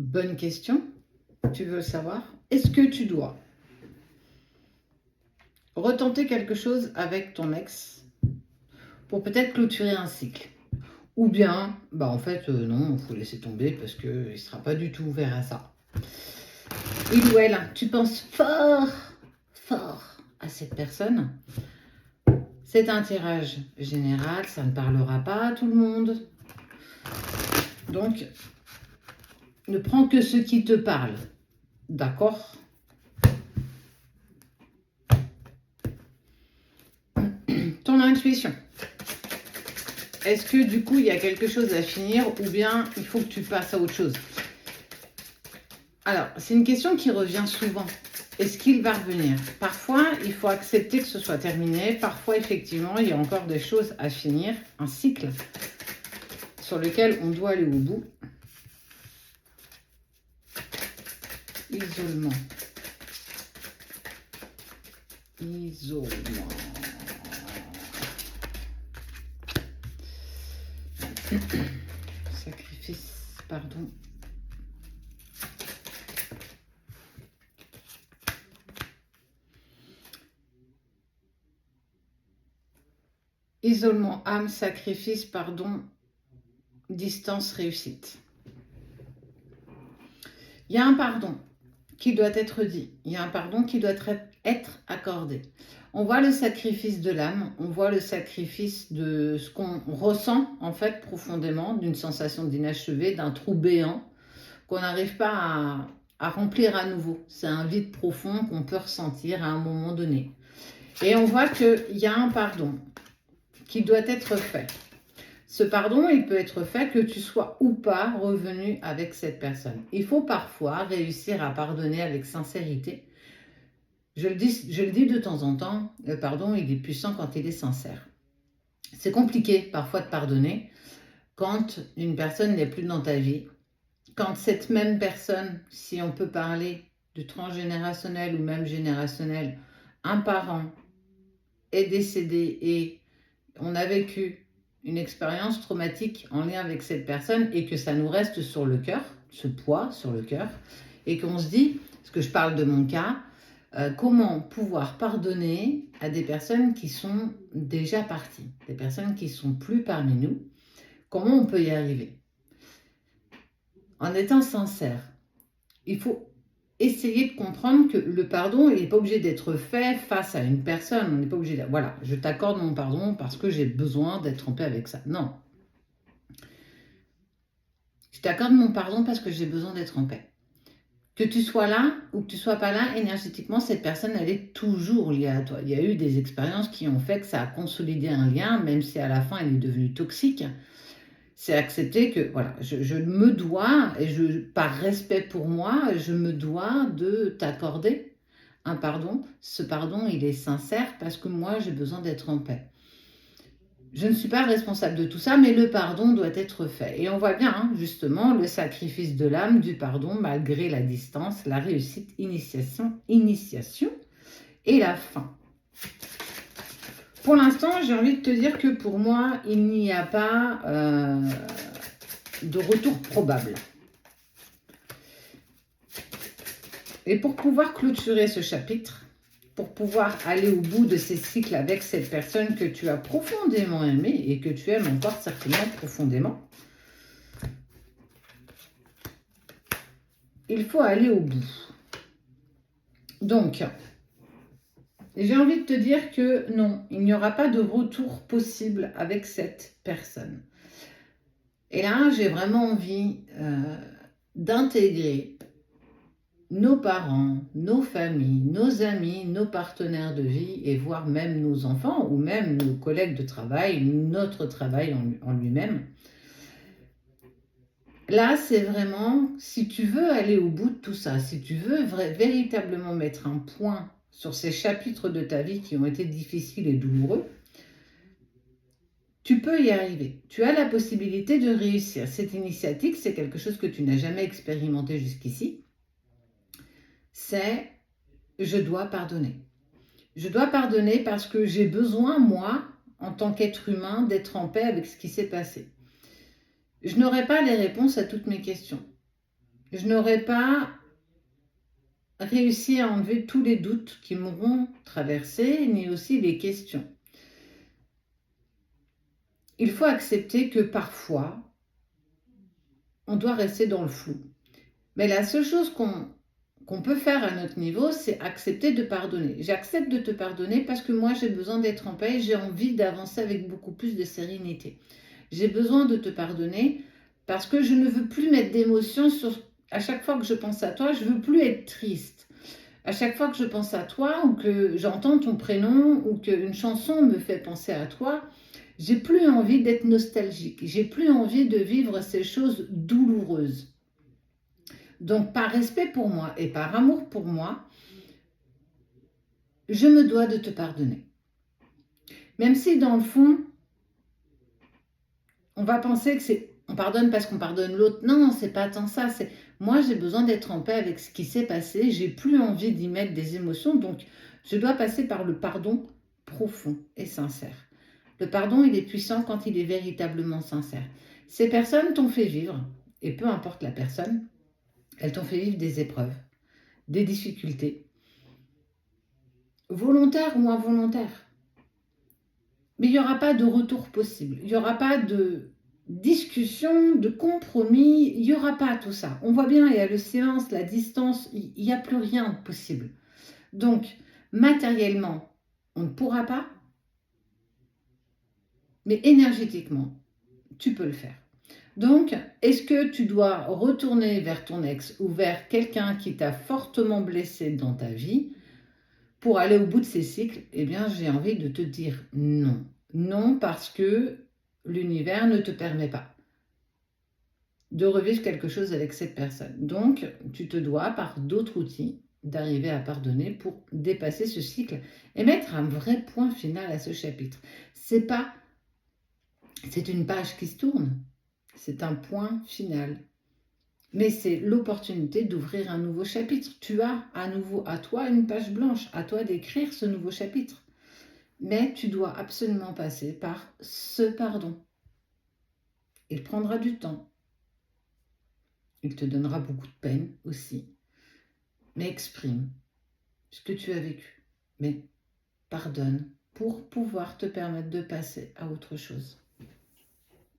Bonne question. Tu veux savoir? Est-ce que tu dois retenter quelque chose avec ton ex pour peut-être clôturer un cycle? Ou bien, en fait, non, il faut laisser tomber parce qu'il ne sera pas du tout ouvert à ça. Il ou elle, tu penses fort à cette personne. C'est un tirage général, ça ne parlera pas à tout le monde. Donc, ne prends que ce qui te parle. D'accord? Ton intuition. Est-ce que du coup, il y a quelque chose à finir ou bien il faut que tu passes à autre chose? Alors, c'est une question qui revient souvent. Est-ce qu'il va revenir? Parfois, il faut accepter que ce soit terminé. Parfois, effectivement, il y a encore des choses à finir. Un cycle sur lequel on doit aller au bout. Isolement. Isolement. Sacrifice, pardon. Isolement, âme, sacrifice, pardon, distance, réussite. Il y a un pardon qui doit être dit. Il y a un pardon qui doit être accordé. On voit le sacrifice de l'âme, on voit le sacrifice de ce qu'on ressent en fait profondément, d'une sensation d'inachevé, d'un trou béant qu'on n'arrive pas à remplir à nouveau. C'est un vide profond qu'on peut ressentir à un moment donné. Et on voit qu'il y a un pardon qui doit être fait. Ce pardon, il peut être fait que tu sois ou pas revenu avec cette personne. Il faut parfois réussir à pardonner avec sincérité. Je le dis de temps en temps, le pardon, il est puissant quand il est sincère. C'est compliqué parfois de pardonner quand une personne n'est plus dans ta vie, quand cette même personne, si on peut parler du transgénérationnel ou même générationnel, un parent est décédé et on a vécu une expérience traumatique en lien avec cette personne et que ça nous reste sur le cœur, ce poids sur le cœur, et qu'on se dit, parce que je parle de mon cas, comment pouvoir pardonner à des personnes qui sont déjà parties, des personnes qui ne sont plus parmi nous, comment on peut y arriver? En étant sincère, il faut essayer de comprendre que le pardon, il n'est pas obligé d'être fait face à une personne. On n'est pas obligé de... Voilà, je t'accorde mon pardon parce que j'ai besoin d'être en paix avec ça. Non. Je t'accorde mon pardon parce que j'ai besoin d'être en paix. Que tu sois là ou que tu sois pas là, énergétiquement, cette personne, elle est toujours liée à toi. Il y a eu des expériences qui ont fait que ça a consolidé un lien, même si à la fin, elle est devenue toxique. C'est accepter que, voilà, je me dois, et par respect pour moi, je me dois de t'accorder un pardon. Ce pardon, il est sincère parce que moi, j'ai besoin d'être en paix. Je ne suis pas responsable de tout ça, mais le pardon doit être fait. Et on voit bien, justement, le sacrifice de l'âme, du pardon, malgré la distance, la réussite, initiation et la fin. Pour l'instant, j'ai envie de te dire que pour moi, il n'y a pas de retour probable. Et pour pouvoir clôturer ce chapitre, pour pouvoir aller au bout de ces cycles avec cette personne que tu as profondément aimée et que tu aimes encore certainement profondément, il faut aller au bout. Donc, j'ai envie de te dire que non, il n'y aura pas de retour possible avec cette personne. Et là, j'ai vraiment envie d'intégrer nos parents, nos familles, nos amis, nos partenaires de vie et voire même nos enfants ou même nos collègues de travail, notre travail en lui-même. Là, c'est vraiment, si tu veux aller au bout de tout ça, si tu veux véritablement mettre un point sur ces chapitres de ta vie qui ont été difficiles et douloureux, tu peux y arriver. Tu as la possibilité de réussir. Cette initiative, c'est quelque chose que tu n'as jamais expérimenté jusqu'ici. C'est je dois pardonner. Je dois pardonner parce que j'ai besoin, moi, en tant qu'être humain, d'être en paix avec ce qui s'est passé. Je n'aurai pas les réponses à toutes mes questions. je n'aurais pas réussi à enlever tous les doutes qui m'auront traversé, ni aussi les questions. Il faut accepter que parfois, on doit rester dans le flou. Mais la seule chose qu'on peut faire à notre niveau, c'est accepter de pardonner. J'accepte de te pardonner parce que moi, j'ai besoin d'être en paix et j'ai envie d'avancer avec beaucoup plus de sérénité. J'ai besoin de te pardonner parce que je ne veux plus mettre d'émotion sur... À chaque fois que je pense à toi, je ne veux plus être triste. À chaque fois que je pense à toi ou que j'entends ton prénom ou qu'une chanson me fait penser à toi, j'ai plus envie d'être nostalgique. J'ai plus envie de vivre ces choses douloureuses. Donc, par respect pour moi et par amour pour moi, je me dois de te pardonner. Même si dans le fond, on va penser que c'est on pardonne parce qu'on pardonne l'autre. Non, c'est pas tant ça. C'est moi, j'ai besoin d'être en paix avec ce qui s'est passé. J'ai plus envie d'y mettre des émotions. Donc, je dois passer par le pardon profond et sincère. Le pardon, il est puissant quand il est véritablement sincère. Ces personnes t'ont fait vivre, et peu importe la personne, elles t'ont fait vivre des épreuves, des difficultés, volontaires ou involontaires. Mais il n'y aura pas de retour possible. Il n'y aura pas de discussion, de compromis. Il n'y aura pas tout ça. On voit bien, il y a le silence, la distance. Il n'y a plus rien de possible. Donc, matériellement, on ne pourra pas. Mais énergétiquement, tu peux le faire. Donc, est-ce que tu dois retourner vers ton ex ou vers quelqu'un qui t'a fortement blessé dans ta vie pour aller au bout de ces cycles? Eh bien, j'ai envie de te dire non. Non, parce que l'univers ne te permet pas de revivre quelque chose avec cette personne. Donc, tu te dois, par d'autres outils, d'arriver à pardonner pour dépasser ce cycle et mettre un vrai point final à ce chapitre. C'est une page qui se tourne. C'est un point final. Mais c'est l'opportunité d'ouvrir un nouveau chapitre. Tu as à nouveau à toi une page blanche, à toi d'écrire ce nouveau chapitre. Mais tu dois absolument passer par ce pardon. Il prendra du temps. Il te donnera beaucoup de peine aussi. Mais exprime ce que tu as vécu. Mais pardonne pour pouvoir te permettre de passer à autre chose.